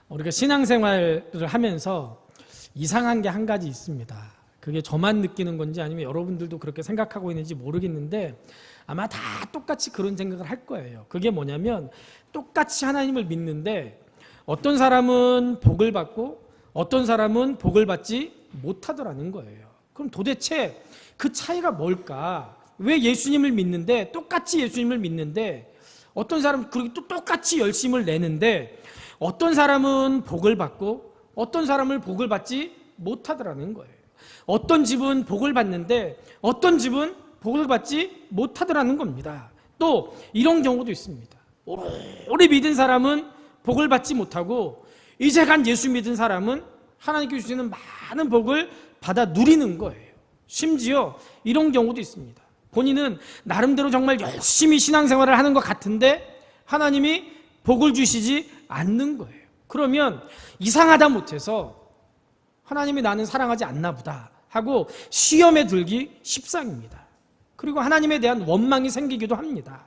우리가 신앙생활을 하면서 이상한 게 한 가지 있습니다. 그게 저만 느끼는 건지 아니면 여러분들도 그렇게 생각하고 있는지 모르겠는데 아마 다 똑같이 그런 생각을 할 거예요. 그게 뭐냐면 똑같이 하나님을 믿는데 어떤 사람은 복을 받고 어떤 사람은 복을 받지 못하더라는 거예요. 그럼 도대체 그 차이가 뭘까? 왜 예수님을 믿는데 똑같이 예수님을 믿는데 어떤 사람은 그렇게 또 똑같이 열심을 내는데 어떤 사람은 복을 받고 어떤 사람을 복을 받지 못하더라는 거예요. 어떤 집은 복을 받는데 어떤 집은 복을 받지 못하더라는 겁니다. 또 이런 경우도 있습니다. 오래 믿은 사람은 복을 받지 못하고 이제 간 예수 믿은 사람은 하나님께 주시는 많은 복을 받아 누리는 거예요. 심지어 이런 경우도 있습니다. 본인은 나름대로 정말 열심히 신앙생활을 하는 것 같은데 하나님이 복을 주시지 않는 거예요. 그러면 이상하다 못해서 하나님이 나는 사랑하지 않나 보다 하고 시험에 들기 십상입니다. 그리고 하나님에 대한 원망이 생기기도 합니다.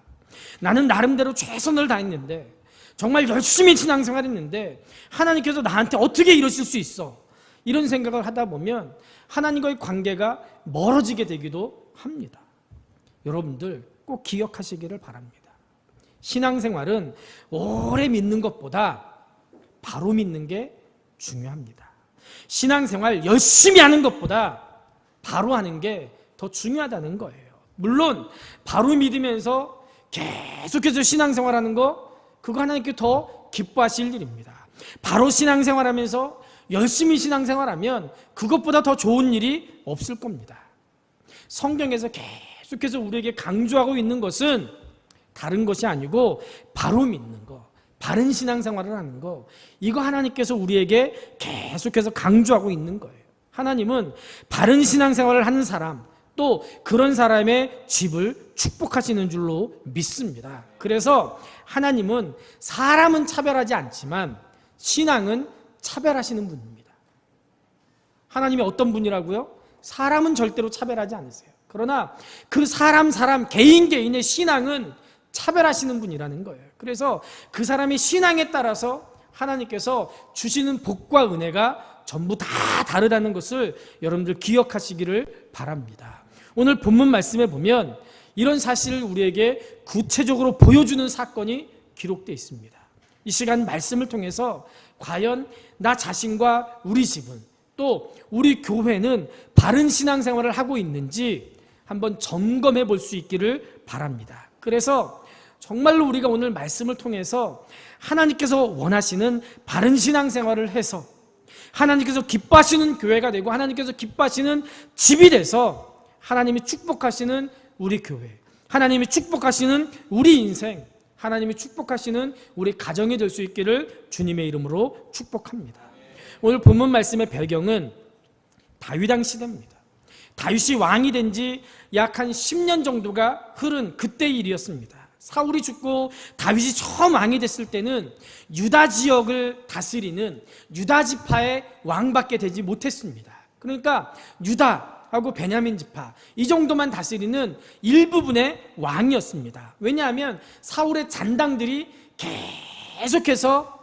나는 나름대로 최선을 다했는데 정말 열심히 신앙생활했는데 하나님께서 나한테 어떻게 이러실 수 있어? 이런 생각을 하다 보면 하나님과의 관계가 멀어지게 되기도 합니다. 여러분들 꼭 기억하시기를 바랍니다. 신앙생활은 오래 믿는 것보다 바로 믿는 게 중요합니다. 신앙생활 열심히 하는 것보다 바로 하는 게 더 중요하다는 거예요. 물론 바로 믿으면서 계속해서 신앙생활하는 거 그거 하나님께 더 기뻐하실 일입니다. 바로 신앙생활하면서 열심히 신앙생활하면 그것보다 더 좋은 일이 없을 겁니다. 성경에서 계속해서 우리에게 강조하고 있는 것은 다른 것이 아니고 바로 믿는 거, 바른 신앙생활을 하는 거, 이거 하나님께서 우리에게 계속해서 강조하고 있는 거예요. 하나님은 바른 신앙생활을 하는 사람, 또 그런 사람의 집을 축복하시는 줄로 믿습니다. 그래서 하나님은 사람은 차별하지 않지만 신앙은 차별하시는 분입니다. 하나님이 어떤 분이라고요? 사람은 절대로 차별하지 않으세요. 그러나 그 사람 개인의 신앙은 차별하시는 분이라는 거예요. 그래서 그 사람의 신앙에 따라서 하나님께서 주시는 복과 은혜가 전부 다 다르다는 것을 여러분들 기억하시기를 바랍니다. 오늘 본문 말씀에 보면 이런 사실을 우리에게 구체적으로 보여주는 사건이 기록되어 있습니다. 이 시간 말씀을 통해서 과연 나 자신과 우리 집은 또 우리 교회는 바른 신앙생활을 하고 있는지 한번 점검해 볼 수 있기를 바랍니다. 그래서 정말로 우리가 오늘 말씀을 통해서 하나님께서 원하시는 바른 신앙생활을 해서 하나님께서 기뻐하시는 교회가 되고 하나님께서 기뻐하시는 집이 돼서 하나님이 축복하시는 우리 교회, 하나님이 축복하시는 우리 인생, 하나님이 축복하시는 우리 가정이 될 수 있기를 주님의 이름으로 축복합니다. 오늘 본문 말씀의 배경은 다윗 왕 시대입니다. 다윗이 왕이 된 지 약 한 10년 정도가 흐른 그때의 일이었습니다. 사울이 죽고 다윗이 처음 왕이 됐을 때는 유다 지역을 다스리는 유다 지파의 왕밖에 되지 못했습니다. 그러니까 유다하고 베냐민 지파 이 정도만 다스리는 일부분의 왕이었습니다. 왜냐하면 사울의 잔당들이 계속해서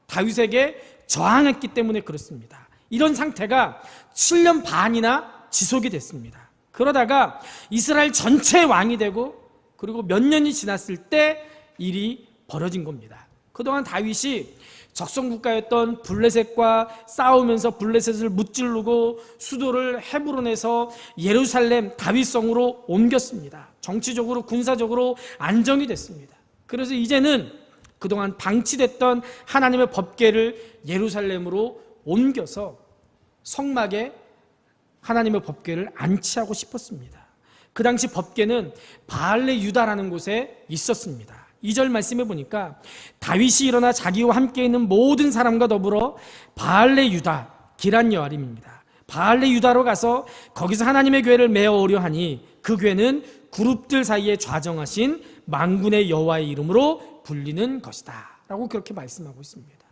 다윗에게 저항했기 때문에 그렇습니다. 이런 상태가 7년 반이나 지속이 됐습니다. 그러다가 이스라엘 전체의 왕이 되고 그리고 몇 년이 지났을 때 일이 벌어진 겁니다. 그동안 다윗이 적성국가였던 블레셋과 싸우면서 블레셋을 무찌르고 수도를 헤브론에서 예루살렘 다윗성으로 옮겼습니다. 정치적으로 군사적으로 안정이 됐습니다. 그래서 이제는 그동안 방치됐던 하나님의 법궤를 예루살렘으로 옮겨서 성막에 하나님의 법궤를 안치하고 싶었습니다. 그 당시 법궤는 바알레 유다라는 곳에 있었습니다. 2절 말씀해 보니까 다윗이 일어나 자기와 함께 있는 모든 사람과 더불어 바알레 유다 기란 여아림입니다. 바알레 유다로 가서 거기서 하나님의 궤를 메어오려 하니 그 궤는 그룹들 사이에 좌정하신 만군의 여호와의 이름으로 불리는 것이다 라고 그렇게 말씀하고 있습니다.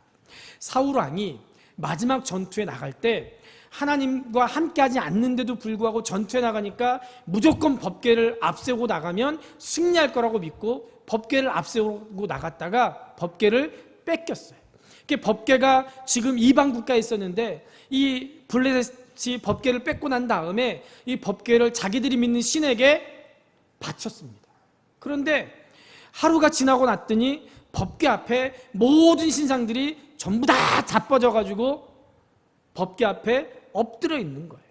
사울 왕이 마지막 전투에 나갈 때 하나님과 함께하지 않는데도 불구하고 전투에 나가니까 무조건 법궤를 앞세우고 나가면 승리할 거라고 믿고 법궤를 앞세우고 나갔다가 법궤를 뺏겼어요. 이게 법궤가 지금 이방 국가에 있었는데 이 블레셋이 법궤를 뺏고 난 다음에 이 법궤를 자기들이 믿는 신에게 바쳤습니다. 그런데 하루가 지나고 났더니 법궤 앞에 모든 신상들이 전부 다 자빠져 가지고 법궤 앞에 엎드려 있는 거예요.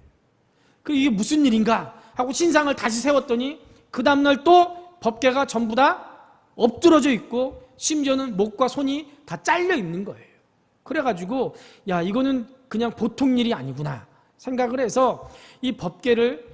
이게 무슨 일인가 하고 신상을 다시 세웠더니 그 다음날 또 법궤가 전부 다 엎드러져 있고 심지어는 목과 손이 다 잘려 있는 거예요. 그래가지고 야, 이거는 그냥 보통 일이 아니구나 생각을 해서 이 법궤를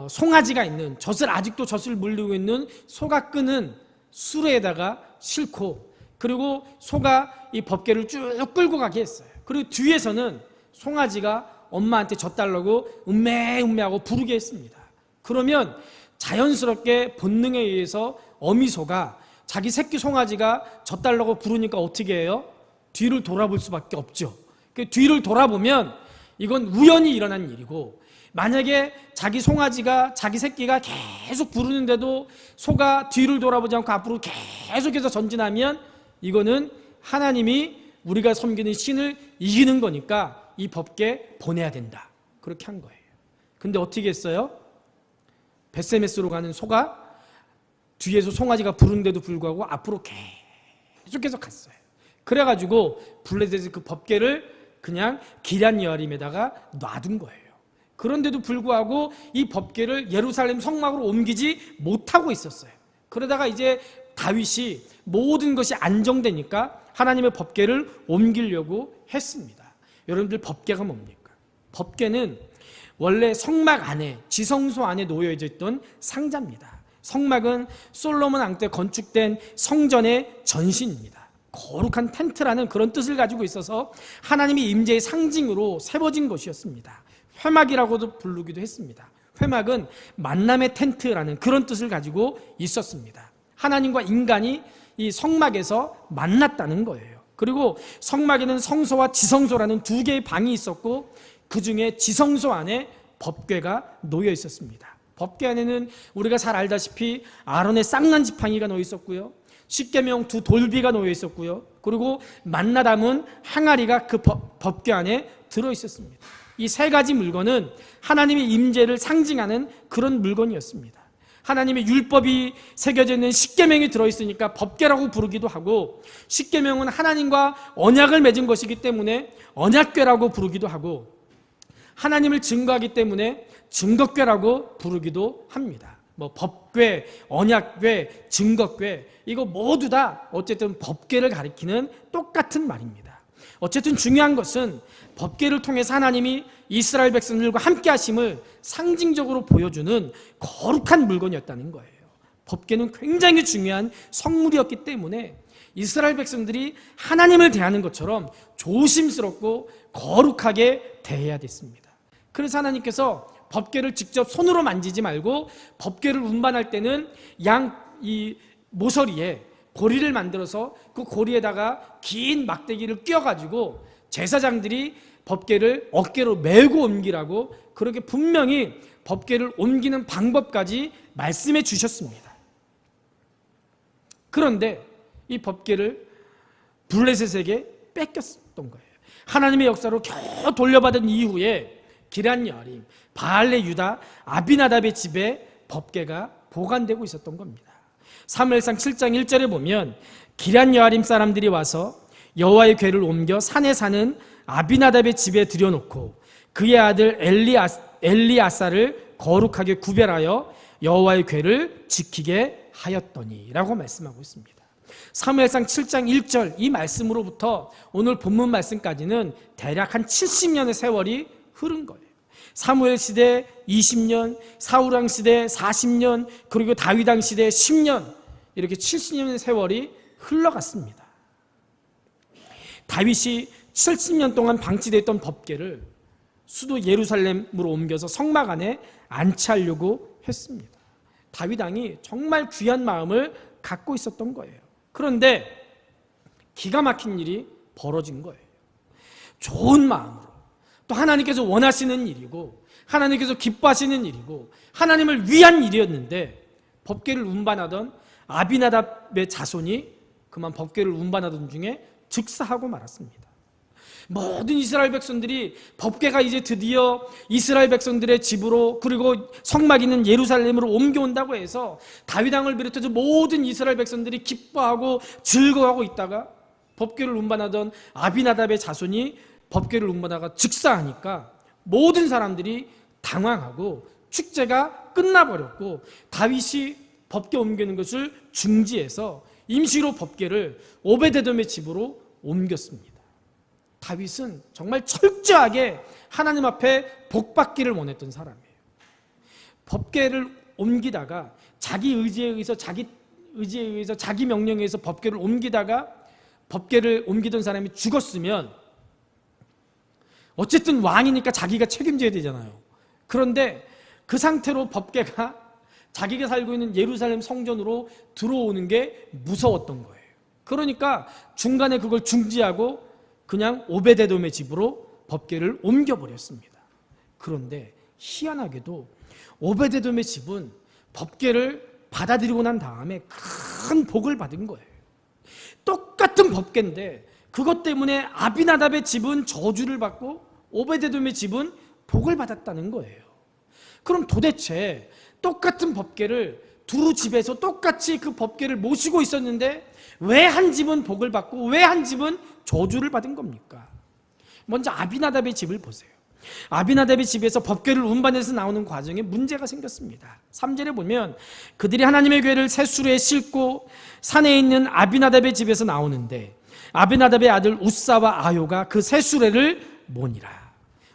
송아지가 있는 아직도 젖을 물리고 있는 소가 끄는 수레에다가 싣고, 그리고 소가 이 법궤를 쭉 끌고 가게 했어요. 그리고 뒤에서는 송아지가 엄마한테 젖달라고 음매하고 부르게 했습니다. 그러면 자연스럽게 본능에 의해서 어미소가 자기 새끼 송아지가 젖달라고 부르니까 어떻게 해요? 뒤를 돌아볼 수밖에 없죠. 그 뒤를 돌아보면 이건 우연히 일어난 일이고, 만약에 자기 송아지가 자기 새끼가 계속 부르는데도 소가 뒤를 돌아보지 않고 앞으로 계속해서 전진하면 이거는 하나님이 우리가 섬기는 신을 이기는 거니까 이 법궤 보내야 된다, 그렇게 한 거예요. 근데 어떻게 했어요? 베세메스로 가는 소가 뒤에서 송아지가 부르는데도 불구하고 앞으로 계속해서 갔어요. 그래가지고 블레셋이 그 법궤를 그냥 기럇 여아림에다가 놔둔 거예요. 그런데도 불구하고 이 법궤를 예루살렘 성막으로 옮기지 못하고 있었어요. 그러다가 이제 다윗이 모든 것이 안정되니까 하나님의 법궤를 옮기려고 했습니다. 여러분들, 법궤가 뭡니까? 법궤는 원래 성막 안에, 지성소 안에 놓여져 있던 상자입니다. 성막은 솔로몬 왕 때 건축된 성전의 전신입니다. 거룩한 텐트라는 그런 뜻을 가지고 있어서 하나님의 임재의 상징으로 세워진 것이었습니다. 회막이라고도 부르기도 했습니다. 회막은 만남의 텐트라는 그런 뜻을 가지고 있었습니다. 하나님과 인간이 이 성막에서 만났다는 거예요. 그리고 성막에는 성소와 지성소라는 두 개의 방이 있었고, 그 중에 지성소 안에 법궤가 놓여 있었습니다. 법궤 안에는 우리가 잘 알다시피 아론의 쌍난 지팡이가 놓여 있었고요, 십계명 두 돌비가 놓여 있었고요, 그리고 만나 담은 항아리가 그 법궤 안에 들어 있었습니다. 이 세 가지 물건은 하나님의 임재를 상징하는 그런 물건이었습니다. 하나님의 율법이 새겨져 있는 십계명이 들어있으니까 법궤라고 부르기도 하고, 십계명은 하나님과 언약을 맺은 것이기 때문에 언약궤라고 부르기도 하고, 하나님을 증거하기 때문에 증거궤라고 부르기도 합니다. 법궤, 언약궤, 증거궤, 이거 모두 다 어쨌든 법궤를 가리키는 똑같은 말입니다. 어쨌든 중요한 것은 법궤를 통해서 하나님이 이스라엘 백성들과 함께 하심을 상징적으로 보여주는 거룩한 물건이었다는 거예요. 법궤는 굉장히 중요한 성물이었기 때문에 이스라엘 백성들이 하나님을 대하는 것처럼 조심스럽고 거룩하게 대해야 됐습니다. 그래서 하나님께서 법궤를 직접 손으로 만지지 말고 법궤를 운반할 때는 이 모서리에 고리를 만들어서 그 고리에다가 긴 막대기를 끼워가지고 제사장들이 법궤를 어깨로 메고 옮기라고, 그렇게 분명히 법궤를 옮기는 방법까지 말씀해 주셨습니다. 그런데 이 법궤를 블레셋에게 뺏겼던 거예요. 하나님의 역사로 겨우 돌려받은 이후에 기럇 여아림, 바알레 유다, 아비나답의 집에 법궤가 보관되고 있었던 겁니다. 사무엘상 7장 1절에 보면 기럇 여아림 사람들이 와서 여호와의 궤를 옮겨 산에 사는 아비나답의 집에 들여놓고 그의 아들 엘리아사를 거룩하게 구별하여 여호와의 궤를 지키게 하였더니 라고 말씀하고 있습니다. 사무엘상 7장 1절 이 말씀으로부터 오늘 본문 말씀까지는 대략 한 70년의 세월이 흐른 거예요. 사무엘 시대 20년, 사울왕 시대 40년, 그리고 다윗왕 시대 10년, 이렇게 70년의 세월이 흘러갔습니다. 다윗이 70년 동안 방치됐던 법궤를 수도 예루살렘으로 옮겨서 성막 안에 안치하려고 했습니다. 다윗왕이 정말 귀한 마음을 갖고 있었던 거예요. 그런데 기가 막힌 일이 벌어진 거예요. 좋은 마음으로, 또 하나님께서 원하시는 일이고 하나님께서 기뻐하시는 일이고 하나님을 위한 일이었는데 법궤를 운반하던 아비나답의 자손이 그만 법궤를 운반하던 중에 즉사하고 말았습니다. 모든 이스라엘 백성들이 법궤가 이제 드디어 이스라엘 백성들의 집으로 그리고 성막 있는 예루살렘으로 옮겨온다고 해서 다윗 왕을 비롯해서 모든 이스라엘 백성들이 기뻐하고 즐거워하고 있다가 법궤를 운반하던 아비나답의 자손이 법궤를 운반하다가 즉사하니까 모든 사람들이 당황하고 축제가 끝나버렸고 다윗이 법궤 옮기는 것을 중지해서 임시로 법궤를 오베데돔의 집으로 옮겼습니다. 다윗은 정말 철저하게 하나님 앞에 복받기를 원했던 사람이에요. 법궤를 옮기다가 자기 의지에 의해서 자기 명령에 의해서 법궤를 옮기다가 법궤를 옮기던 사람이 죽었으면 어쨌든 왕이니까 자기가 책임져야 되잖아요. 그런데 그 상태로 법궤가 자기가 살고 있는 예루살렘 성전으로 들어오는 게 무서웠던 거예요. 그러니까 중간에 그걸 중지하고 그냥 오베데돔의 집으로 법궤를 옮겨버렸습니다. 그런데 희한하게도 오베데돔의 집은 법궤를 받아들이고 난 다음에 큰 복을 받은 거예요. 똑같은 법궤인데 그것 때문에 아비나답의 집은 저주를 받고 오베데돔의 집은 복을 받았다는 거예요. 그럼 도대체 똑같은 법궤를 두 집에서 똑같이 그 법궤를 모시고 있었는데 왜 한 집은 복을 받고 왜 한 집은 저주를 받은 겁니까? 먼저 아비나답의 집을 보세요. 아비나답의 집에서 법궤를 운반해서 나오는 과정에 문제가 생겼습니다. 3절에 보면 그들이 하나님의 궤를 셋수레에 싣고 산에 있는 아비나답의 집에서 나오는데 아비나답의 아들 우사와 아요가 그 셋수레를 모니라.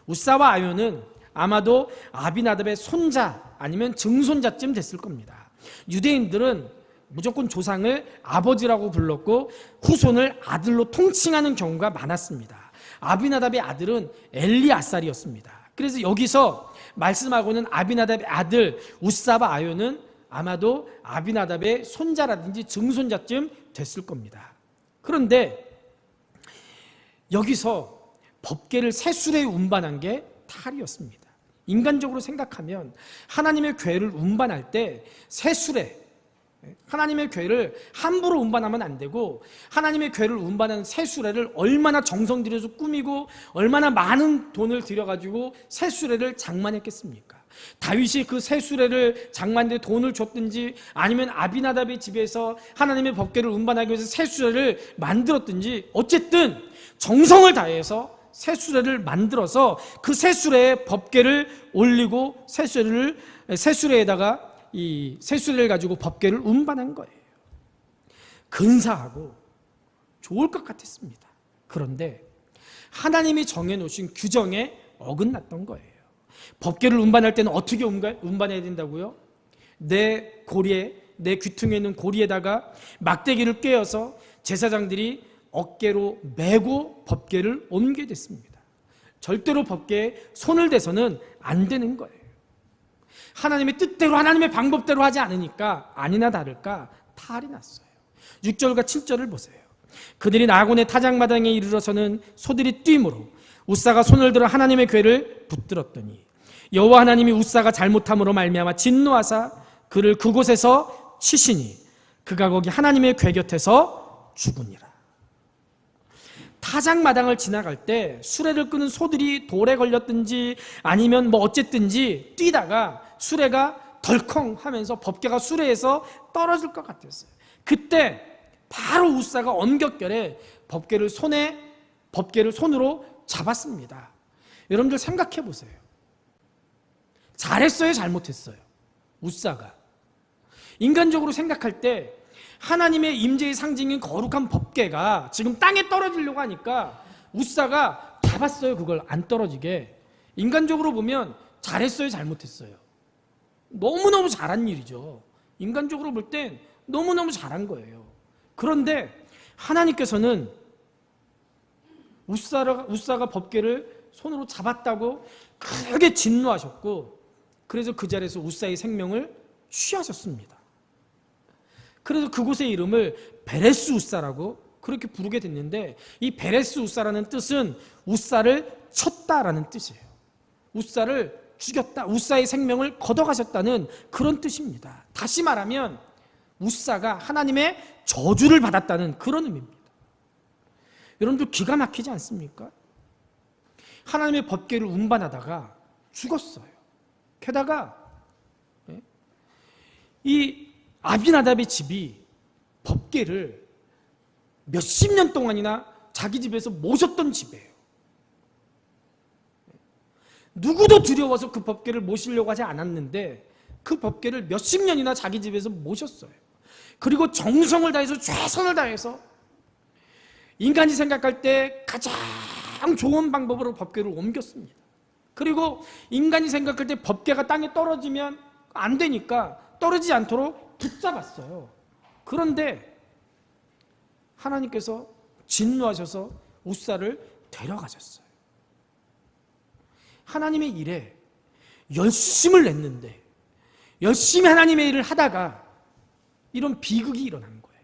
우사와 아요는 아마도 아비나답의 손자 아니면 증손자쯤 됐을 겁니다. 유대인들은 무조건 조상을 아버지라고 불렀고 후손을 아들로 통칭하는 경우가 많았습니다. 아비나답의 아들은 엘리아살이었습니다. 그래서 여기서 말씀하고는 아비나답의 아들 우사와 아요는 아마도 아비나답의 손자라든지 증손자쯤 됐을 겁니다. 그런데 여기서 법궤를 셋수레에 운반한 게 탈이었습니다. 인간적으로 생각하면 하나님의 궤를 운반할 때 셋수레, 하나님의 궤를 함부로 운반하면 안 되고 하나님의 궤를 운반하는 셋수레를 얼마나 정성 들여서 꾸미고 얼마나 많은 돈을 들여가지고 셋수레를 장만했겠습니까? 다윗이 그 셋수레를 장만에 돈을 줬든지 아니면 아비나답의 집에서 하나님의 법궤를 운반하기 위해서 셋수레를 만들었든지 어쨌든 정성을 다해서 셋수레를 만들어서 그 셋수레에 법궤를 올리고 셋수레에다가 이 셋수레를 가지고 법궤를 운반한 거예요. 근사하고 좋을 것 같았습니다. 그런데 하나님이 정해놓으신 규정에 어긋났던 거예요. 법궤를 운반할 때는 어떻게 운반해야 된다고요? 내 고리에, 내 귀퉁이에 있는 고리에다가 막대기를 꿰어서 제사장들이 어깨로 메고 법궤를 옮게 됐습니다. 절대로 법궤에 손을 대서는 안 되는 거예요. 하나님의 뜻대로 하나님의 방법대로 하지 않으니까 아니나 다를까 탈이 났어요. 6절과 7절을 보세요. 그들이 나곤의 타작마당에 이르러서는 소들이 뛰므로 우사가 손을 들어 하나님의 궤를 붙들었더니 여호와 하나님이 우사가 잘못함으로 말미암아 진노하사 그를 그곳에서 치시니 그가 거기 하나님의 궤 곁에서 죽으니라. 타작마당을 지나갈 때 수레를 끄는 소들이 돌에 걸렸든지 아니면 뭐 어쨌든지 뛰다가 수레가 덜컹 하면서 법궤가 수레에서 떨어질 것 같았어요. 그때 바로 우사가 엄격결에 법궤를 손으로 잡았습니다. 여러분들 생각해 보세요. 잘했어요, 잘못했어요? 우사가. 인간적으로 생각할 때 하나님의 임재의 상징인 거룩한 법궤가 지금 땅에 떨어지려고 하니까 우사가 잡았어요. 그걸 안 떨어지게. 인간적으로 보면 잘했어요, 잘못했어요? 너무너무 잘한 일이죠. 인간적으로 볼 땐 너무너무 잘한 거예요. 그런데 하나님께서는 우사가 법궤를 손으로 잡았다고 크게 진노하셨고 그래서 그 자리에서 우사의 생명을 취하셨습니다. 그래서 그곳의 이름을 베레스 우사라고 그렇게 부르게 됐는데 이 베레스 우사라는 뜻은 우사를 쳤다라는 뜻이에요. 우사를 죽였다, 우사의 생명을 걷어가셨다는 그런 뜻입니다. 다시 말하면 우사가 하나님의 저주를 받았다는 그런 의미입니다. 여러분들 기가 막히지 않습니까? 하나님의 법궤를 운반하다가 죽었어요. 게다가 이 아비나답의 집이 법궤를 몇십 년 동안이나 자기 집에서 모셨던 집이에요. 누구도 두려워서 그 법궤를 모시려고 하지 않았는데 그 법궤를 몇십 년이나 자기 집에서 모셨어요. 그리고 정성을 다해서 최선을 다해서 인간이 생각할 때 가장 좋은 방법으로 법궤를 옮겼습니다. 그리고 인간이 생각할 때 법궤가 땅에 떨어지면 안 되니까 떨어지지 않도록 붙잡았어요. 그런데 하나님께서 진노하셔서 우사를 데려가셨어요. 하나님의 일에 열심을 냈는데 열심히 하나님의 일을 하다가 이런 비극이 일어난 거예요.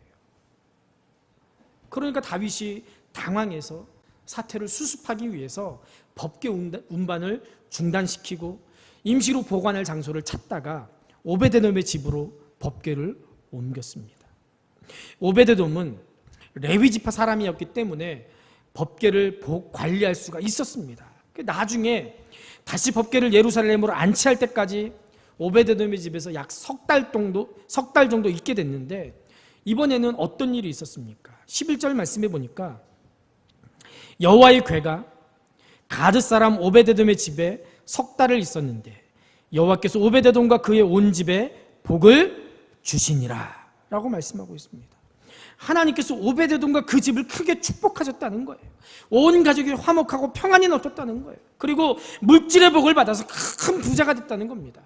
그러니까 다윗이 당황해서 사태를 수습하기 위해서 법궤 운반을 중단시키고 임시로 보관할 장소를 찾다가 오베데돔의 집으로 법궤를 옮겼습니다. 오베데돔은 레위 지파 사람이었기 때문에 법궤를 관리할 수가 있었습니다. 나중에 다시 법궤를 예루살렘으로 안치할 때까지 오베데돔의 집에서 약 석 달 정도 있게 됐는데 이번에는 어떤 일이 있었습니까? 11절 말씀해 보니까 여호와의 궤가 가드 사람 오베데돔의 집에 석 달을 있었는데 여호와께서 오베데돔과 그의 온 집에 복을 주시니라 라고 말씀하고 있습니다. 하나님께서 오베데돔과 그 집을 크게 축복하셨다는 거예요. 온 가족이 화목하고 평안히 넘쳤다는 거예요. 그리고 물질의 복을 받아서 큰 부자가 됐다는 겁니다.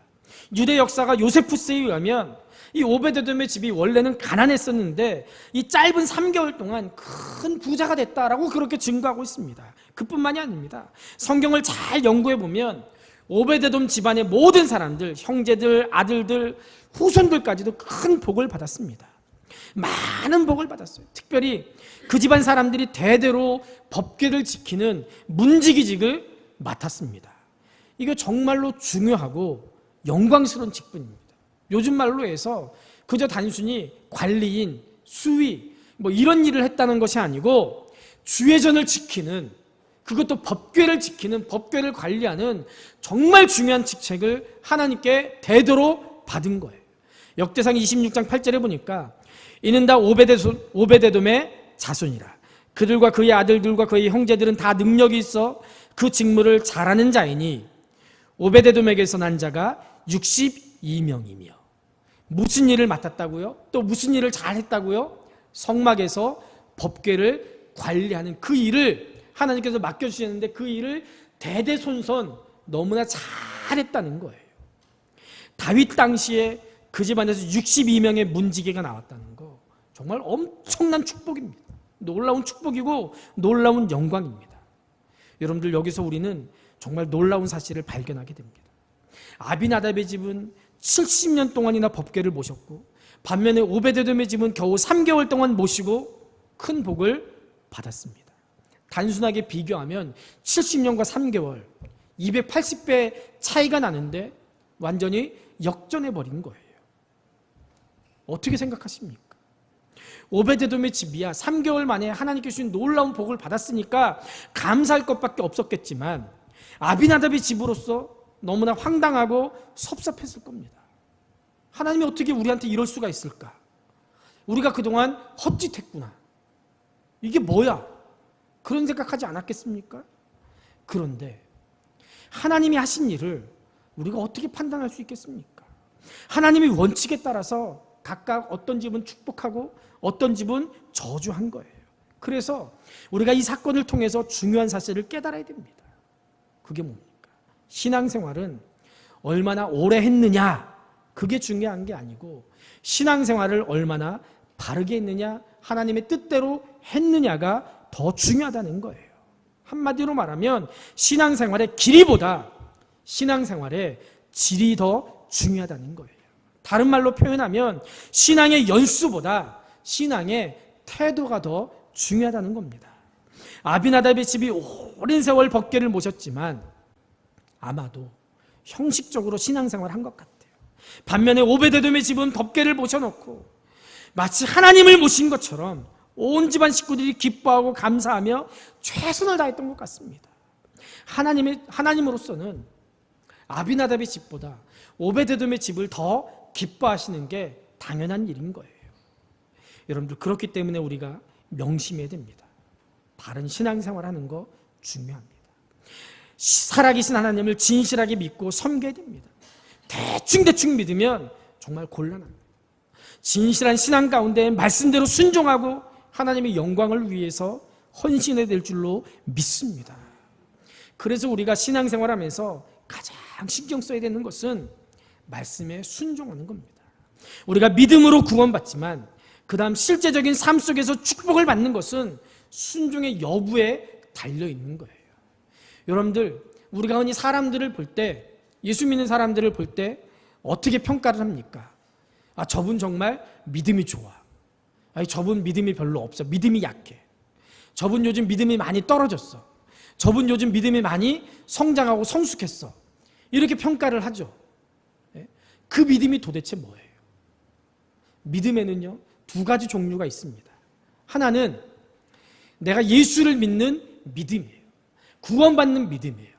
유대 역사가 요세푸스에 의하면 이 오베데돔의 집이 원래는 가난했었는데 이 짧은 3개월 동안 큰 부자가 됐다라고 그렇게 증거하고 있습니다. 그뿐만이 아닙니다. 성경을 잘 연구해 보면 오베데돔 집안의 모든 사람들, 형제들, 아들들, 후손들까지도 큰 복을 받았습니다. 많은 복을 받았어요. 특별히 그 집안 사람들이 대대로 법궤를 지키는 문지기직을 맡았습니다. 이게 정말로 중요하고 영광스러운 직분입니다. 요즘 말로 해서 그저 단순히 관리인, 수위 뭐 이런 일을 했다는 것이 아니고 주의 전을 지키는, 그것도 법궤를 지키는, 법궤를 관리하는 정말 중요한 직책을 하나님께 대대로 받은 거예요. 역대상 26장 8절에 보니까 이는 다 오베데돔의 자손이라. 그들과 그의 아들들과 그의 형제들은 다 능력이 있어 그 직무를 잘하는 자이니 오베데돔에게서 난 자가 62명이며. 무슨 일을 맡았다고요? 또 무슨 일을 잘했다고요? 성막에서 법궤를 관리하는 그 일을 하나님께서 맡겨주셨는데 그 일을 대대손손 너무나 잘했다는 거예요. 다윗 당시에 그 집안에서 62명의 문지기가 나왔다는 거 정말 엄청난 축복입니다. 놀라운 축복이고 놀라운 영광입니다. 여러분들 여기서 우리는 정말 놀라운 사실을 발견하게 됩니다. 아비나답의 집은 70년 동안이나 법궤를 모셨고 반면에 오베데돔의 집은 겨우 3개월 동안 모시고 큰 복을 받았습니다. 단순하게 비교하면 70년과 3개월 280배 차이가 나는데 완전히 역전해버린 거예요. 어떻게 생각하십니까? 오베데돔의 집이야 3개월 만에 하나님께 주신 놀라운 복을 받았으니까 감사할 것밖에 없었겠지만 아비나답의 집으로서 너무나 황당하고 섭섭했을 겁니다. 하나님이 어떻게 우리한테 이럴 수가 있을까? 우리가 그동안 헛짓했구나. 이게 뭐야? 그런 생각하지 않았겠습니까? 그런데 하나님이 하신 일을 우리가 어떻게 판단할 수 있겠습니까? 하나님의 원칙에 따라서 각각 어떤 집은 축복하고 어떤 집은 저주한 거예요. 그래서 우리가 이 사건을 통해서 중요한 사실을 깨달아야 됩니다. 그게 뭡니까? 신앙생활은 얼마나 오래 했느냐, 그게 중요한 게 아니고 신앙생활을 얼마나 바르게 했느냐, 하나님의 뜻대로 했느냐가 더 중요하다는 거예요. 한마디로 말하면 신앙생활의 길이보다 신앙생활의 질이 더 중요하다는 거예요. 다른 말로 표현하면 신앙의 연수보다 신앙의 태도가 더 중요하다는 겁니다. 아비나답의 집이 오랜 세월 법궤를 모셨지만 아마도 형식적으로 신앙생활을 한 것 같아요. 반면에 오베데돔의 집은 법궤를 모셔놓고 마치 하나님을 모신 것처럼 온 집안 식구들이 기뻐하고 감사하며 최선을 다했던 것 같습니다. 하나님으로서는 아비나답의 집보다 오베데돔의 집을 더 기뻐하시는 게 당연한 일인 거예요. 여러분들, 그렇기 때문에 우리가 명심해야 됩니다. 바른 신앙생활하는 거 중요합니다. 살아계신 하나님을 진실하게 믿고 섬겨야 됩니다. 대충 믿으면 정말 곤란합니다. 진실한 신앙 가운데 말씀대로 순종하고 하나님의 영광을 위해서 헌신해야 될 줄로 믿습니다. 그래서 우리가 신앙생활하면서 가장 신경 써야 되는 것은 말씀에 순종하는 겁니다. 우리가 믿음으로 구원받지만 그 다음 실제적인 삶 속에서 축복을 받는 것은 순종의 여부에 달려있는 거예요. 여러분들, 우리가 흔히 사람들을 볼 때, 예수 믿는 사람들을 볼 때 어떻게 평가를 합니까? 저분 정말 믿음이 좋아. 저분 믿음이 별로 없어. 믿음이 약해. 저분 요즘 믿음이 많이 떨어졌어. 저분 요즘 믿음이 많이 성장하고 성숙했어. 이렇게 평가를 하죠. 그 믿음이 도대체 뭐예요? 믿음에는요, 두 가지 종류가 있습니다. 하나는 내가 예수를 믿는 믿음이에요. 구원받는 믿음이에요.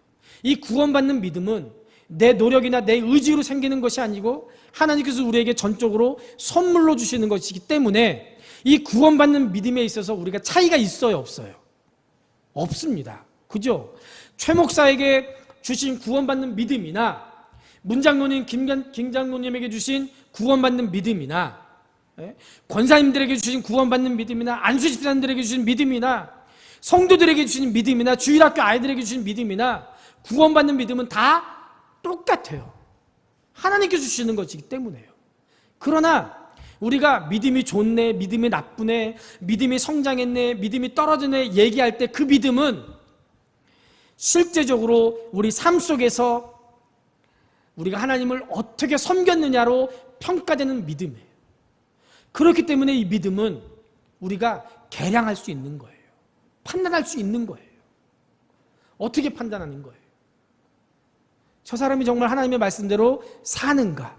이 구원받는 믿음은 내 노력이나 내 의지로 생기는 것이 아니고 하나님께서 우리에게 전적으로 선물로 주시는 것이기 때문에 이 구원받는 믿음에 있어서 우리가 차이가 있어요, 없어요? 없습니다. 그죠? 최 목사에게 주신 구원받는 믿음이나 문장로님, 김 장로님에게 주신 구원받는 믿음이나 권사님들에게 주신 구원받는 믿음이나 안수집사님들에게 주신 믿음이나 성도들에게 주신 믿음이나 주일학교 아이들에게 주신 믿음이나 구원받는 믿음은 다 똑같아요. 하나님께서 주시는 것이기 때문에요. 그러나 우리가 믿음이 좋네, 믿음이 나쁘네, 믿음이 성장했네, 믿음이 떨어지네 얘기할 때 그 믿음은 실제적으로 우리 삶 속에서 우리가 하나님을 어떻게 섬겼느냐로 평가되는 믿음이에요. 그렇기 때문에 이 믿음은 우리가 계량할 수 있는 거예요. 판단할 수 있는 거예요. 어떻게 판단하는 거예요? 저 사람이 정말 하나님의 말씀대로 사는가?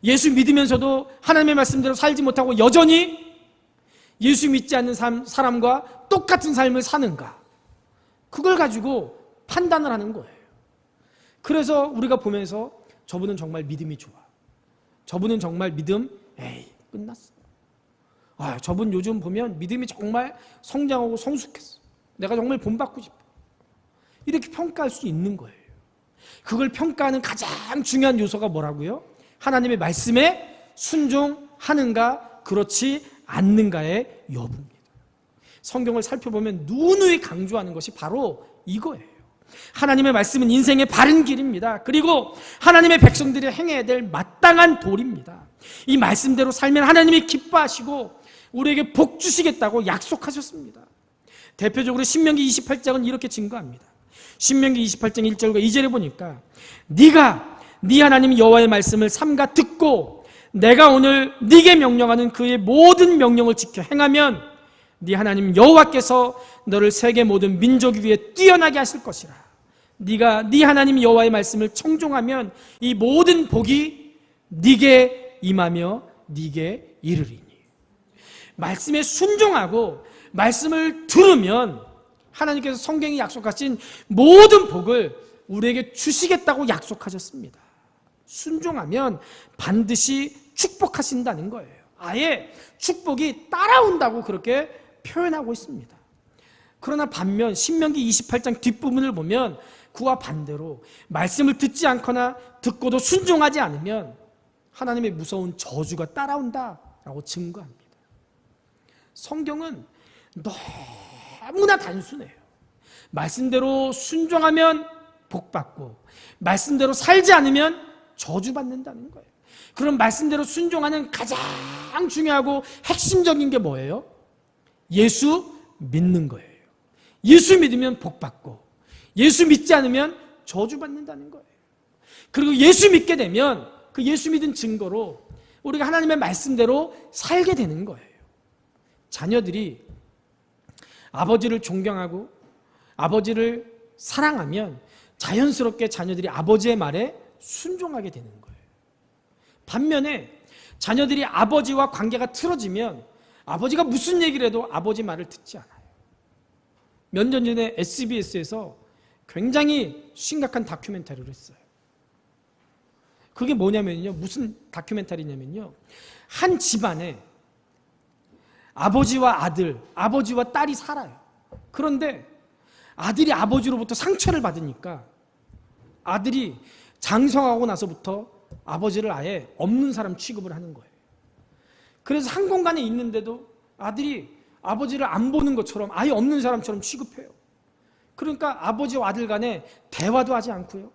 예수 믿으면서도 하나님의 말씀대로 살지 못하고 여전히 예수 믿지 않는 사람과 똑같은 삶을 사는가? 그걸 가지고 판단을 하는 거예요. 그래서 우리가 보면서 저분은 정말 믿음이 좋아. 저분은 정말 믿음, 끝났어. 저분 요즘 보면 믿음이 정말 성장하고 성숙했어. 내가 정말 본받고 싶어. 이렇게 평가할 수 있는 거예요. 그걸 평가하는 가장 중요한 요소가 뭐라고요? 하나님의 말씀에 순종하는가, 그렇지 않는가의 여부입니다. 성경을 살펴보면 누누이 강조하는 것이 바로 이거예요. 하나님의 말씀은 인생의 바른 길입니다. 그리고 하나님의 백성들이 행해야 될 마땅한 도리입니다. 이 말씀대로 살면 하나님이 기뻐하시고 우리에게 복 주시겠다고 약속하셨습니다. 대표적으로 신명기 28장은 이렇게 증거합니다. 신명기 28장 1절과 2절에 보니까 네가 네 하나님 여호와의 말씀을 삼가 듣고 내가 오늘 네게 명령하는 그의 모든 명령을 지켜 행하면 네 하나님 여호와께서 너를 세계 모든 민족 위에 뛰어나게 하실 것이라. 네가 네 하나님 여호와의 말씀을 청종하면 이 모든 복이 네게 임하며 네게 이르리니. 말씀에 순종하고 말씀을 들으면 하나님께서 성경이 약속하신 모든 복을 우리에게 주시겠다고 약속하셨습니다. 순종하면 반드시 축복하신다는 거예요. 아예 축복이 따라온다고 그렇게 표현하고 있습니다. 그러나 반면 신명기 28장 뒷부분을 보면 그와 반대로 말씀을 듣지 않거나 듣고도 순종하지 않으면 하나님의 무서운 저주가 따라온다라고 증거합니다. 성경은 너무나 단순해요. 말씀대로 순종하면 복받고 말씀대로 살지 않으면 저주받는다는 거예요. 그럼 말씀대로 순종하는 가장 중요하고 핵심적인 게 뭐예요? 예수 믿는 거예요. 예수 믿으면 복받고 예수 믿지 않으면 저주받는다는 거예요. 그리고 예수 믿게 되면 그 예수 믿은 증거로 우리가 하나님의 말씀대로 살게 되는 거예요. 자녀들이 아버지를 존경하고 아버지를 사랑하면 자연스럽게 자녀들이 아버지의 말에 순종하게 되는 거예요. 반면에 자녀들이 아버지와 관계가 틀어지면 아버지가 무슨 얘기를 해도 아버지 말을 듣지 않아요. 몇 년 전에 SBS에서 굉장히 심각한 다큐멘터리를 했어요. 그게 뭐냐면요, 무슨 다큐멘터리냐면요, 한 집안에 아버지와 아들, 아버지와 딸이 살아요. 그런데 아들이 아버지로부터 상처를 받으니까 아들이 장성하고 나서부터 아버지를 아예 없는 사람 취급을 하는 거예요. 그래서 한 공간에 있는데도 아들이 아버지를 안 보는 것처럼 아예 없는 사람처럼 취급해요. 그러니까 아버지와 아들 간에 대화도 하지 않고요.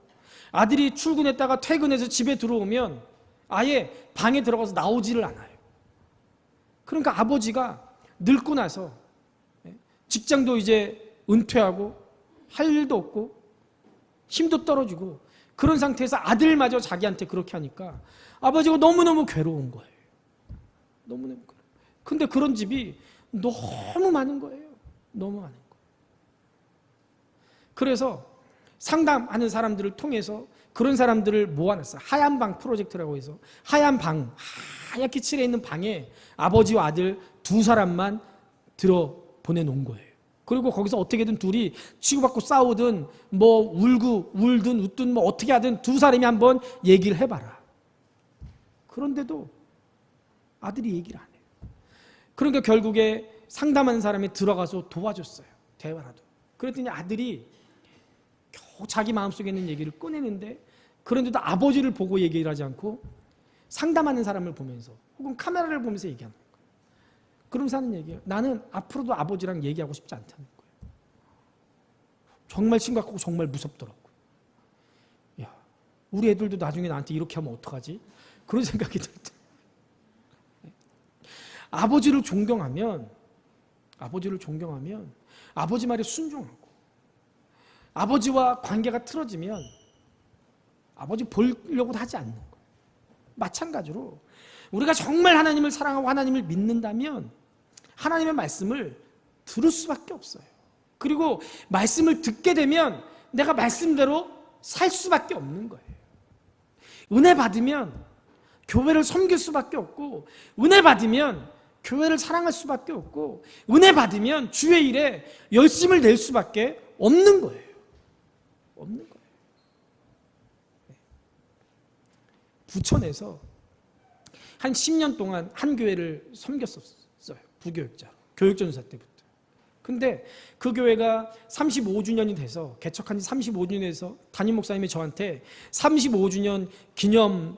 아들이 출근했다가 퇴근해서 집에 들어오면 아예 방에 들어가서 나오지를 않아요. 그러니까 아버지가 늙고 나서 직장도 이제 은퇴하고 할 일도 없고 힘도 떨어지고 그런 상태에서 아들마저 자기한테 그렇게 하니까 아버지가 너무너무 괴로운 거예요. 너무너무 괴로워요. 근데 그런 집이 너무 많은 거예요. 너무 많은 거예요. 그래서 상담하는 사람들을 통해서 그런 사람들을 모아놨어요. 하얀 방 프로젝트라고 해서 하얀 방, 하얗게 칠해 있는 방에 아버지와 아들 두 사람만 들어 보내놓은 거예요. 그리고 거기서 어떻게든 둘이 치고받고 싸우든 뭐 울든 웃든 뭐 어떻게 하든 두 사람이 한번 얘기를 해봐라. 그런데도 아들이 얘기를 안 해요. 그러니까 결국에 상담하는 사람이 들어가서 도와줬어요. 대화라도. 그랬더니 아들이 겨우 자기 마음속에 있는 얘기를 꺼내는데, 그런데도 아버지를 보고 얘기를 하지 않고 상담하는 사람을 보면서 혹은 카메라를 보면서 얘기하는 거예요. 그러면서 하는 얘기예요. 나는 앞으로도 아버지랑 얘기하고 싶지 않다는 거예요. 정말 심각하고 정말 무섭더라고요. 야, 우리 애들도 나중에 나한테 이렇게 하면 어떡하지? 그런 생각이 들 때. 아버지를 존경하면 아버지 말에 순종하고, 아버지와 관계가 틀어지면 아버지 보려고도 하지 않는 거예요. 마찬가지로 우리가 정말 하나님을 사랑하고 하나님을 믿는다면 하나님의 말씀을 들을 수밖에 없어요. 그리고 말씀을 듣게 되면 내가 말씀대로 살 수밖에 없는 거예요. 은혜 받으면 교회를 섬길 수밖에 없고, 은혜 받으면 교회를 사랑할 수밖에 없고, 은혜 받으면 주의 일에 열심을 낼 수밖에 없는 거예요. 없는 거예요. 부천에서 한 10년 동안 한 교회를 섬겼었어요. 부교육자로. 교육전사 때부터. 근데 그 교회가 35주년이 돼서, 개척한 지 35주년이 돼서 담임 목사님이 저한테 35주년 기념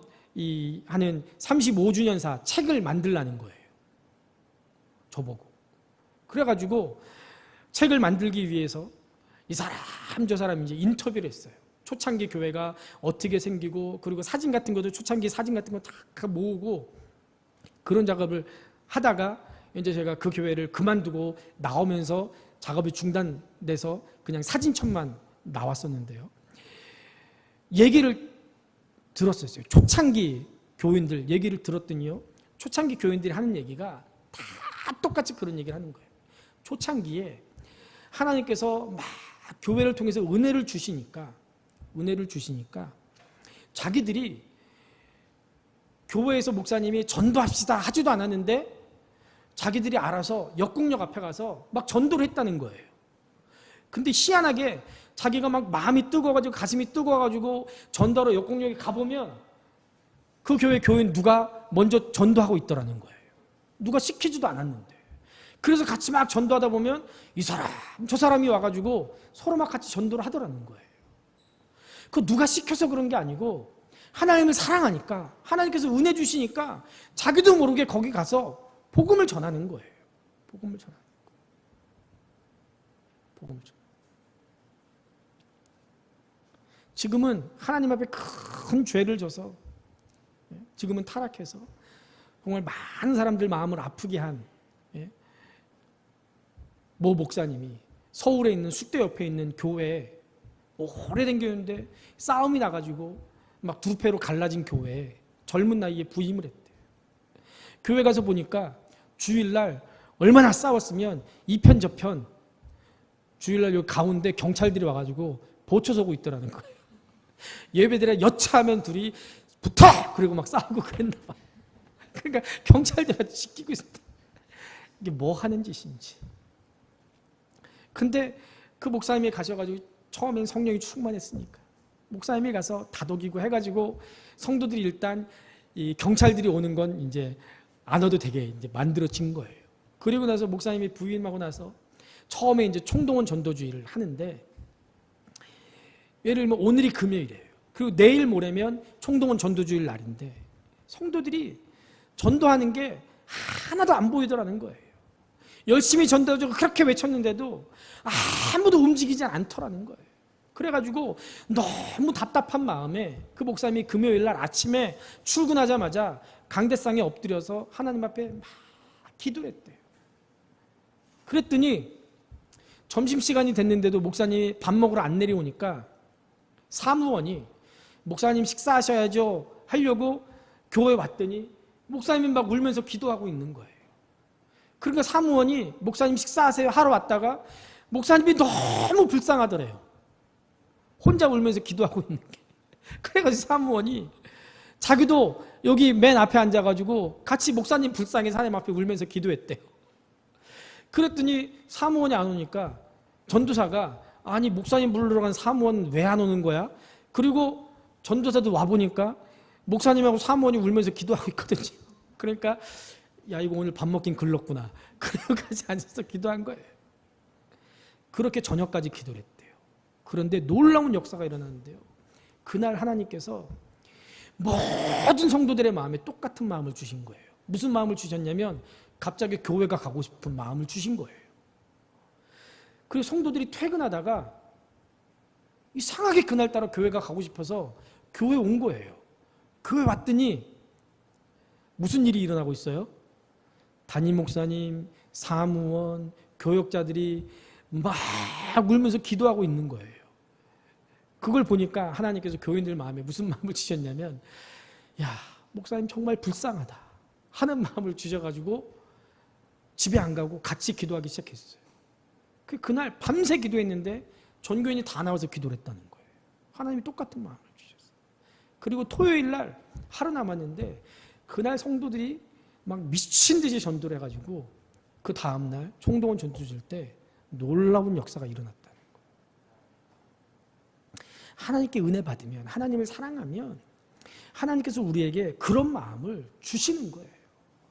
하는 35주년사 책을 만들라는 거예요. 저보고. 그래가지고 책을 만들기 위해서 이 사람 저 사람 이제 인터뷰를 했어요. 초창기 교회가 어떻게 생기고, 그리고 사진 같은 것도 초창기 사진 같은 거 다 모으고, 그런 작업을 하다가 이제 제가 그 교회를 그만두고 나오면서 작업이 중단돼서 그냥 사진첩만 나왔었는데요. 얘기를 들었었어요. 초창기 교인들 얘기를 들었더니요, 초창기 교인들이 하는 얘기가 다 똑같이 그런 얘기를 하는 거예요. 초창기에 하나님께서 막 교회를 통해서 은혜를 주시니까 자기들이 교회에서 목사님이 전도합시다 하지도 않았는데 자기들이 알아서 역곡역 앞에 가서 막 전도를 했다는 거예요. 근데 희한하게 자기가 막 마음이 뜨거워가지고 가슴이 뜨거워가지고 전도하러 역곡역에 가보면 그 교회 교인 누가 먼저 전도하고 있더라는 거예요. 누가 시키지도 않았는데. 그래서 같이 막 전도하다 보면 이 사람 저 사람이 와가지고 서로 막 같이 전도를 하더라는 거예요. 그 누가 시켜서 그런 게 아니고 하나님을 사랑하니까, 하나님께서 은혜 주시니까 자기도 모르게 거기 가서 복음을 전하는 거예요. 복음을 전하는 거예요. 복음을 전하는 거예요. 지금은 하나님 앞에 큰 죄를 져서, 지금은 타락해서 정말 많은 사람들 마음을 아프게 한 모 목사님이 서울에 있는 숙대 옆에 있는 교회에, 오래된 교회인데 싸움이 나가지고 막 두 패로 갈라진 교회에 젊은 나이에 부임을 했대. 교회 가서 보니까 주일날 얼마나 싸웠으면 이 편 저 편, 주일날 여기 가운데 경찰들이 와가지고 보초 서고 있더라는 거예요. 예배드려 여차하면 둘이 붙어! 그리고 막 싸우고 그랬나 봐. 그러니까 경찰들한테 시키고 있었다. 이게 뭐 하는 짓인지. 근데 그 목사님이 가셔가지고 처음엔 성령이 충만했으니까 목사님이 가서 다독이고 해가지고 성도들이 일단 이 경찰들이 오는 건 이제 안 와도 되게 이제 만들어진 거예요. 그리고 나서 목사님이 부임하고 나서 처음에 이제 총동원 전도주의를 하는데, 예를 들면 오늘이 금요일이에요. 그리고 내일 모레면 총동원 전도주일 날인데 성도들이 전도하는 게 하나도 안 보이더라는 거예요. 열심히 전도하고 그렇게 외쳤는데도 아무도 움직이지 않더라는 거예요. 그래가지고 너무 답답한 마음에 그 목사님이 금요일 날 아침에 출근하자마자 강대상에 엎드려서 하나님 앞에 막 기도를 했대요. 그랬더니 점심시간이 됐는데도 목사님이 밥 먹으러 안 내려오니까 사무원이 목사님 식사하셔야죠 하려고 교회에 왔더니 목사님이 막 울면서 기도하고 있는 거예요. 그러니까 사무원이 목사님 식사하세요 하러 왔다가 목사님이 너무 불쌍하더래요. 혼자 울면서 기도하고 있는 게. 그래가지고 사무원이 자기도 여기 맨 앞에 앉아가지고 같이 목사님 불쌍해서 하나님 앞에 울면서 기도했대요. 그랬더니 사무원이 안 오니까 전도사가 아니 목사님 부르러 간 사무원 왜 안 오는 거야? 그리고 전도사도 와보니까 목사님하고 사무원이 울면서 기도하고 있거든요. 그러니까 야 이거 오늘 밥 먹긴 글렀구나. 그리고 같이 앉아서 기도한 거예요. 그렇게 저녁까지 기도를 했대요. 그런데 놀라운 역사가 일어났는데요. 그날 하나님께서 모든 성도들의 마음에 똑같은 마음을 주신 거예요. 무슨 마음을 주셨냐면 갑자기 교회가 가고 싶은 마음을 주신 거예요. 그래서 성도들이 퇴근하다가 이상하게 그날따라 교회가 가고 싶어서 교회에 온 거예요. 교회 왔더니 무슨 일이 일어나고 있어요? 담임 목사님, 사무원, 교역자들이 막 울면서 기도하고 있는 거예요. 그걸 보니까 하나님께서 교인들 마음에 무슨 마음을 주셨냐면 야 목사님 정말 불쌍하다 하는 마음을 주셔가지고 집에 안 가고 같이 기도하기 시작했어요. 그날 밤새 기도했는데 전교인이 다 나와서 기도를 했다는 거예요. 하나님이 똑같은 마음을 주셨어요. 그리고 토요일 날 하루 남았는데 그날 성도들이 막 미친 듯이 전도를 해가지고 그 다음날 총동원 전도 줄 때 놀라운 역사가 일어났다는 거예요. 하나님께 은혜 받으면, 하나님을 사랑하면 하나님께서 우리에게 그런 마음을 주시는 거예요.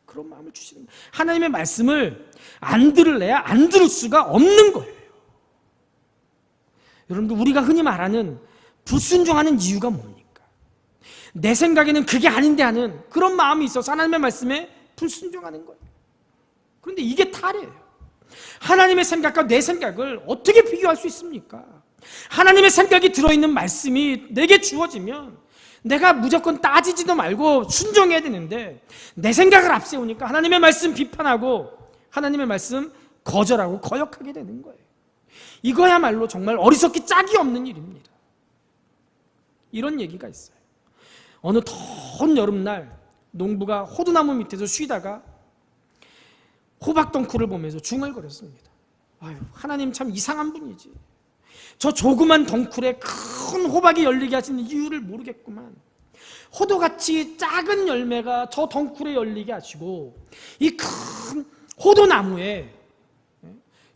그런 마음을 주시는 거예요. 하나님의 말씀을 안 들을래야 안 들을 수가 없는 거예요. 여러분들 우리가 흔히 말하는 불순종하는 이유가 뭡니까? 내 생각에는 그게 아닌데 하는 그런 마음이 있어서 하나님의 말씀에 불순종하는 거예요. 그런데 이게 탈이에요. 하나님의 생각과 내 생각을 어떻게 비교할 수 있습니까? 하나님의 생각이 들어있는 말씀이 내게 주어지면 내가 무조건 따지지도 말고 순종해야 되는데 내 생각을 앞세우니까 하나님의 말씀 비판하고 하나님의 말씀 거절하고 거역하게 되는 거예요. 이거야말로 정말 어리석기 짝이 없는 일입니다. 이런 얘기가 있어요. 어느 더운 여름날 농부가 호두나무 밑에서 쉬다가 호박덩쿨을 보면서 중얼거렸습니다. 아유, 하나님 참 이상한 분이지. 저 조그만 덩쿨에 큰 호박이 열리게 하시는 이유를 모르겠구만. 호두같이 작은 열매가 저 덩쿨에 열리게 하시고 이 큰 호두나무에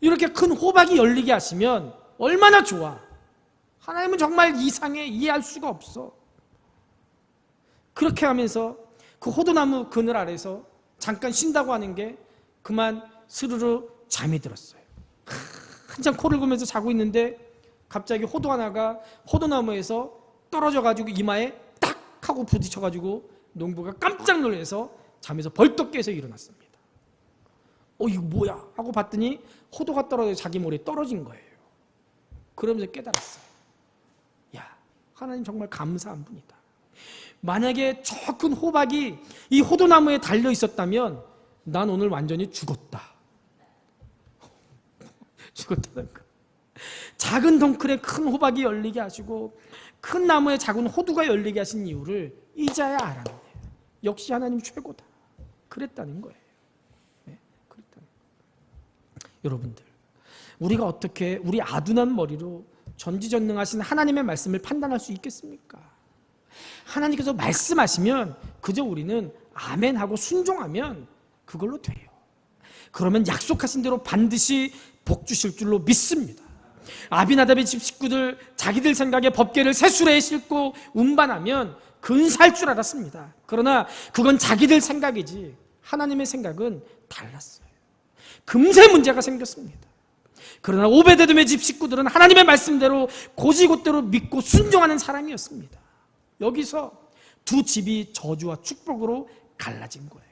이렇게 큰 호박이 열리게 하시면 얼마나 좋아. 하나님은 정말 이상해. 이해할 수가 없어. 그렇게 하면서 그 호두나무 그늘 아래서 잠깐 쉰다고 하는 게 그만 스르르 잠이 들었어요. 한참 코를 고면서 자고 있는데 갑자기 호두 하나가 호두나무에서 떨어져가지고 이마에 딱 하고 부딪혀가지고 농부가 깜짝 놀라서 잠에서 벌떡 깨서 일어났습니다. 이거 뭐야? 하고 봤더니 호두가 떨어져 자기 머리에 떨어진 거예요. 그러면서 깨달았어요. 야, 하나님 정말 감사한 분이다. 만약에 저 큰 호박이 이 호두나무에 달려 있었다면 난 오늘 완전히 죽었다. 죽었다는 거. 작은 덩쿨에 큰 호박이 열리게 하시고 큰 나무에 작은 호두가 열리게 하신 이유를 이제야 알았네. 역시 하나님 최고다. 그랬다는 거예요. 네, 그랬다는 거예요. 여러분들, 우리가 어떻게 우리 아둔한 머리로 전지전능하신 하나님의 말씀을 판단할 수 있겠습니까? 하나님께서 말씀하시면 그저 우리는 아멘하고 순종하면 그걸로 돼요. 그러면 약속하신 대로 반드시 복 주실 줄로 믿습니다. 아비나답의 집 식구들 자기들 생각에 법궤를 쇠수레에 싣고 운반하면 근사할 줄 알았습니다. 그러나 그건 자기들 생각이지 하나님의 생각은 달랐어요. 금세 문제가 생겼습니다. 그러나 오베데돔의 집 식구들은 하나님의 말씀대로 고지곳대로 믿고 순종하는 사람이었습니다. 여기서 두 집이 저주와 축복으로 갈라진 거예요.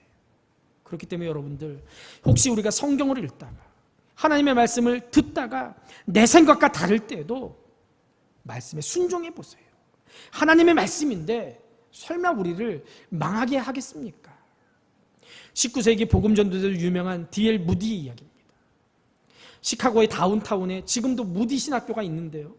그렇기 때문에 여러분들, 혹시 우리가 성경을 읽다가 하나님의 말씀을 듣다가 내 생각과 다를 때에도 말씀에 순종해 보세요. 하나님의 말씀인데 설마 우리를 망하게 하겠습니까? 19세기 복음전도자로 유명한 D.L. 무디의 이야기입니다. 시카고의 다운타운에 지금도 무디 신학교가 있는데요,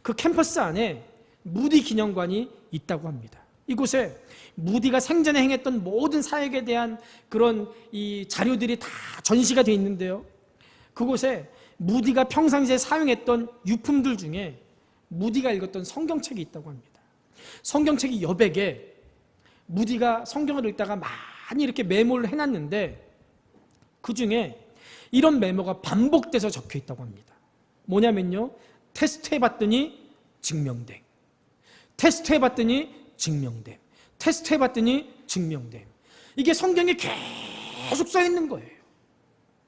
그 캠퍼스 안에 무디 기념관이 있다고 합니다. 이곳에 무디가 생전에 행했던 모든 사역에 대한 그런 이 자료들이 다 전시가 되어 있는데요, 그곳에 무디가 평상시에 사용했던 유품들 중에 무디가 읽었던 성경책이 있다고 합니다. 성경책이 여백에 무디가 성경을 읽다가 많이 이렇게 메모를 해놨는데 그 중에 이런 메모가 반복돼서 적혀 있다고 합니다. 뭐냐면요, 테스트해봤더니 증명됨, 테스트해봤더니 증명됨, 테스트해봤더니 증명됨. 이게 성경에 계속 써 있는 거예요.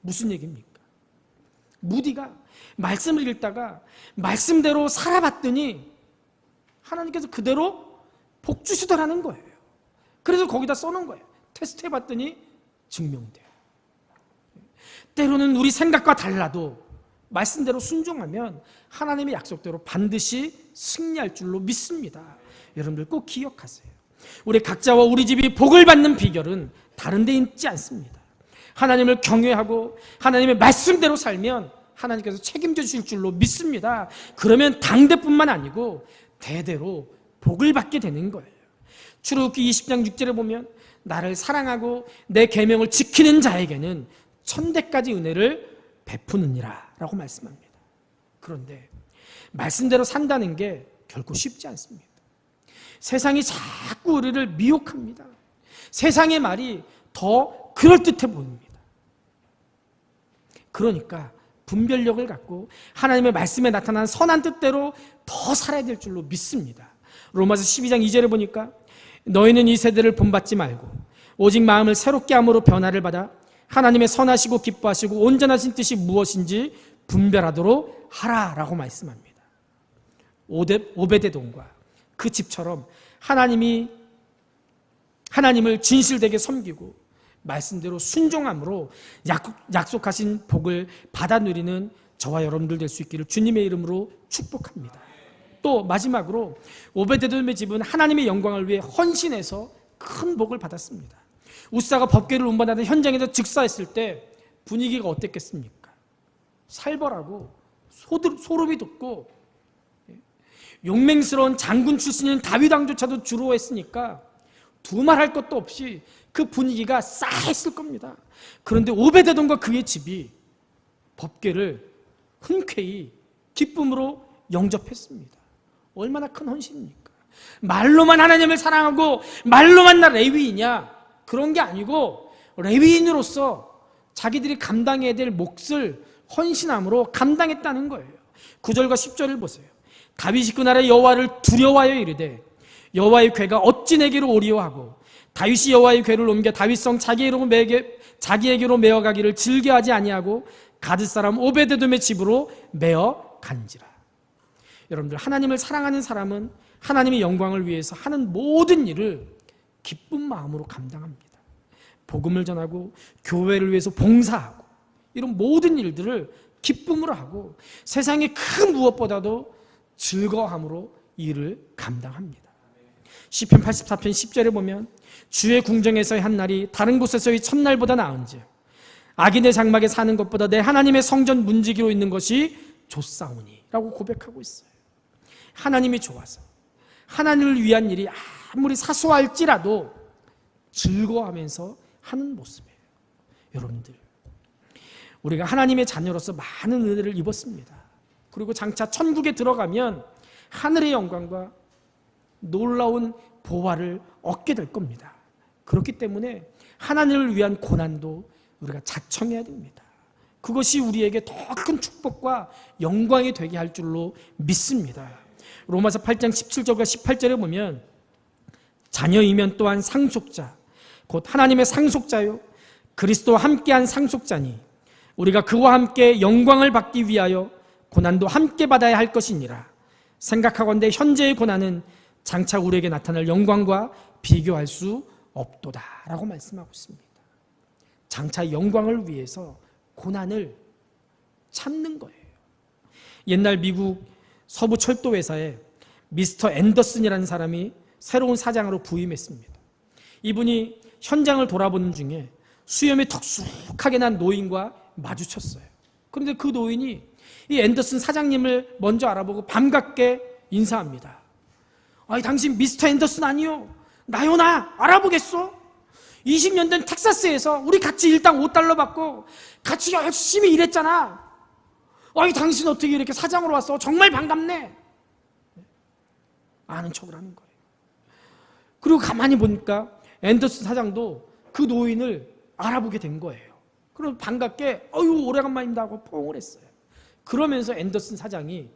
무슨 얘기입니까? 무디가 말씀을 읽다가 말씀대로 살아봤더니 하나님께서 그대로 복 주시더라는 거예요. 그래서 거기다 써놓은 거예요. 테스트해봤더니 증명돼요. 때로는 우리 생각과 달라도 말씀대로 순종하면 하나님의 약속대로 반드시 승리할 줄로 믿습니다. 여러분들 꼭 기억하세요. 우리 각자와 우리 집이 복을 받는 비결은 다른 데 있지 않습니다. 하나님을 경외하고 하나님의 말씀대로 살면 하나님께서 책임져 주실 줄로 믿습니다. 그러면 당대뿐만 아니고 대대로 복을 받게 되는 거예요. 출애굽기 20장 6절에 보면 나를 사랑하고 내 계명을 지키는 자에게는 천대까지 은혜를 베푸느니라 라고 말씀합니다. 그런데 말씀대로 산다는 게 결코 쉽지 않습니다. 세상이 자꾸 우리를 미혹합니다. 세상의 말이 더 그럴듯해 보입니다. 그러니까 분별력을 갖고 하나님의 말씀에 나타난 선한 뜻대로 더 살아야 될 줄로 믿습니다. 로마서 12장 2절에 보니까 너희는 이 세대를 본받지 말고 오직 마음을 새롭게 함으로 변화를 받아 하나님의 선하시고 기뻐하시고 온전하신 뜻이 무엇인지 분별하도록 하라라고 말씀합니다. 오베데돔과 그 집처럼 하나님을 진실되게 섬기고 말씀대로 순종함으로 약속하신 복을 받아 누리는 저와 여러분들 될 수 있기를 주님의 이름으로 축복합니다. 또 마지막으로 오베데돔의 집은 하나님의 영광을 위해 헌신해서 큰 복을 받았습니다. 우사가 법궤를 운반하던 현장에서 즉사했을 때 분위기가 어땠겠습니까? 살벌하고 소름이 돋고 용맹스러운 장군 출신인 다윗 왕조차도 주로했으니까 두말할 것도 없이 그 분위기가 싸했을 겁니다. 그런데 오베데돔과 그의 집이 법궤를 흔쾌히 기쁨으로 영접했습니다. 얼마나 큰 헌신입니까? 말로만 하나님을 사랑하고 말로만 나 레위인이냐, 그런 게 아니고 레위인으로서 자기들이 감당해야 될 몫을 헌신함으로 감당했다는 거예요. 9절과 10절을 보세요. 다윗이 그 나라의 여호와를 두려워하여 이르되 여호와의 궤가 어찌 내게로 오리오 하고 다윗이 여호와의 궤를 옮겨 다윗성 자기에게로 메어가기를 즐겨하지 아니하고 가드 사람 오베데돔의 집으로 메어 간지라. 여러분들, 하나님을 사랑하는 사람은 하나님의 영광을 위해서 하는 모든 일을 기쁜 마음으로 감당합니다. 복음을 전하고 교회를 위해서 봉사하고 이런 모든 일들을 기쁨으로 하고 세상의 그 무엇보다도 즐거움으로 일을 감당합니다. 시편 84편 10절에 보면 주의 궁정에서의 한 날이 다른 곳에서의 첫날보다 나은즉 악인의 장막에 사는 것보다 내 하나님의 성전 문지기로 있는 것이 좋사오니 라고 고백하고 있어요. 하나님이 좋아서 하나님을 위한 일이 아무리 사소할지라도 즐거워하면서 하는 모습이에요. 여러분들, 우리가 하나님의 자녀로서 많은 은혜를 입었습니다. 그리고 장차 천국에 들어가면 하늘의 영광과 놀라운 보화를 얻게 될 겁니다. 그렇기 때문에 하나님을 위한 고난도 우리가 자청해야 됩니다. 그것이 우리에게 더 큰 축복과 영광이 되게 할 줄로 믿습니다. 로마서 8장 17절과 18절에 보면 자녀이면 또한 상속자 곧 하나님의 상속자요 그리스도와 함께한 상속자니 우리가 그와 함께 영광을 받기 위하여 고난도 함께 받아야 할 것이니라. 생각하건대 현재의 고난은 장차 우리에게 나타날 영광과 비교할 수 없도다 라고 말씀하고 있습니다. 장차 영광을 위해서 고난을 참는 거예요. 옛날 미국 서부 철도 회사에 미스터 앤더슨이라는 사람이 새로운 사장으로 부임했습니다. 이분이 현장을 돌아보는 중에 수염이 턱숙하게 난 노인과 마주쳤어요. 그런데 그 노인이 이 앤더슨 사장님을 먼저 알아보고 반갑게 인사합니다. 아니 당신 미스터 앤더슨 아니요? 나요 나 알아보겠어? 20년 된 텍사스에서 우리 같이 일당 $5 받고 같이 열심히 일했잖아. 아니 당신 어떻게 이렇게 사장으로 왔어? 정말 반갑네. 아는 척을 하는 거예요. 그리고 가만히 보니까 앤더슨 사장도 그 노인을 알아보게 된 거예요. 그럼 반갑게 어유 오래간만입니다 하고 포옹을 했어요. 그러면서 앤더슨 사장이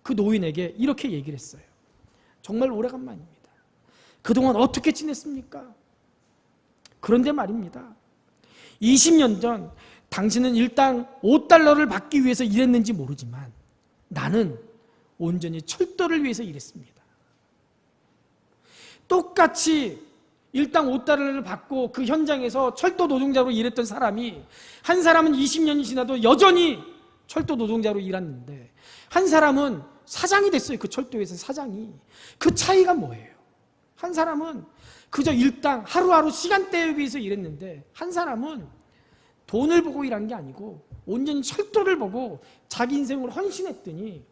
그 노인에게 이렇게 얘기를 했어요. 정말 오래간만입니다. 그동안 어떻게 지냈습니까? 그런데 말입니다. 20년 전 당신은 일당 $5를 받기 위해서 일했는지 모르지만 나는 온전히 철도를 위해서 일했습니다. 똑같이 일당 $5를 받고 그 현장에서 철도 노동자로 일했던 사람이 한 사람은 20년이 지나도 여전히 철도 노동자로 일했는데 한 사람은 사장이 됐어요. 그 철도에서 사장이. 그 차이가 뭐예요? 한 사람은 그저 일당 하루하루 시간 때우기 위해서 일했는데 한 사람은 돈을 보고 일한 게 아니고 온전히 철도를 보고 자기 인생을 헌신했더니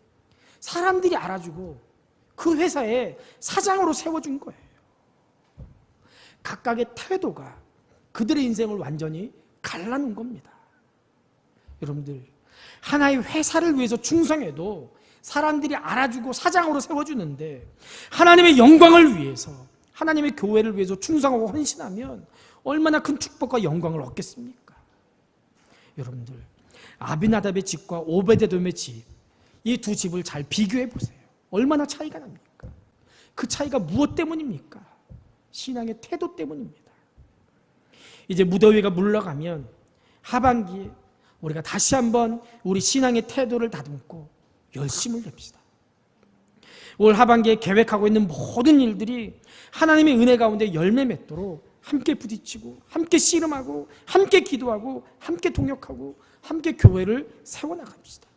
사람들이 알아주고 그 회사에 사장으로 세워준 거예요. 각각의 태도가 그들의 인생을 완전히 갈라놓은 겁니다. 여러분들 하나의 회사를 위해서 충성해도 사람들이 알아주고 사장으로 세워주는데 하나님의 영광을 위해서 하나님의 교회를 위해서 충성하고 헌신하면 얼마나 큰 축복과 영광을 얻겠습니까? 여러분들 아비나답의 집과 오베데돔의 집, 이 두 집을 잘 비교해 보세요. 얼마나 차이가 납니까? 그 차이가 무엇 때문입니까? 신앙의 태도 때문입니다. 이제 무더위가 물러가면 하반기에 우리가 다시 한번 우리 신앙의 태도를 다듬고 열심을 냅시다. 올 하반기에 계획하고 있는 모든 일들이 하나님의 은혜 가운데 열매 맺도록 함께 부딪히고 함께 씨름하고 함께 기도하고 함께 동역하고 함께 교회를 세워나갑시다.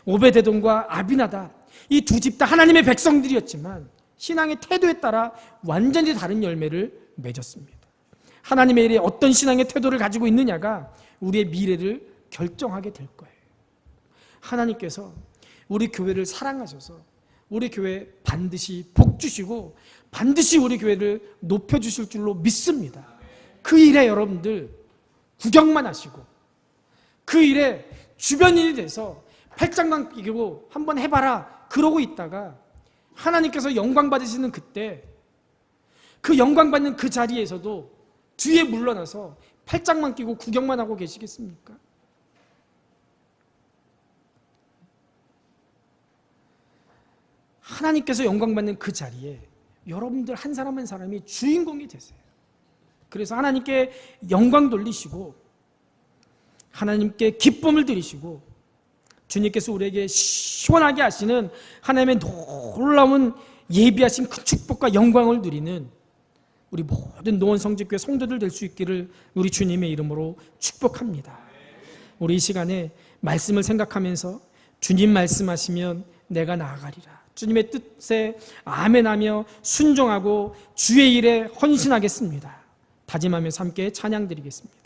오베데돔과 아비나답 이 두 집 다 하나님의 백성들이었지만 신앙의 태도에 따라 완전히 다른 열매를 맺었습니다. 하나님의 일에 어떤 신앙의 태도를 가지고 있느냐가 우리의 미래를 결정하게 될 거예요. 하나님께서 우리 교회를 사랑하셔서 우리 교회에 반드시 복 주시고 반드시 우리 교회를 높여주실 줄로 믿습니다. 그 일에 여러분들 구경만 하시고 그 일에 주변인이 돼서 팔짱만 끼고 한번 해봐라 그러고 있다가 하나님께서 영광 받으시는 그때 그 영광 받는 그 자리에서도 뒤에 물러나서 팔짱만 끼고 구경만 하고 계시겠습니까? 하나님께서 영광 받는 그 자리에 여러분들 한 사람 한 사람이 주인공이 되세요. 그래서 하나님께 영광 돌리시고 하나님께 기쁨을 드리시고 주님께서 우리에게 시원하게 하시는 하나님의 놀라운 예비하신 그 축복과 영광을 누리는 우리 모든 노원 성직교회 성도들 될 수 있기를 우리 주님의 이름으로 축복합니다. 우리 이 시간에 말씀을 생각하면서 주님 말씀하시면 내가 나아가리라, 주님의 뜻에 아멘하며 순종하고 주의 일에 헌신하겠습니다. 다짐하면서 함께 찬양드리겠습니다.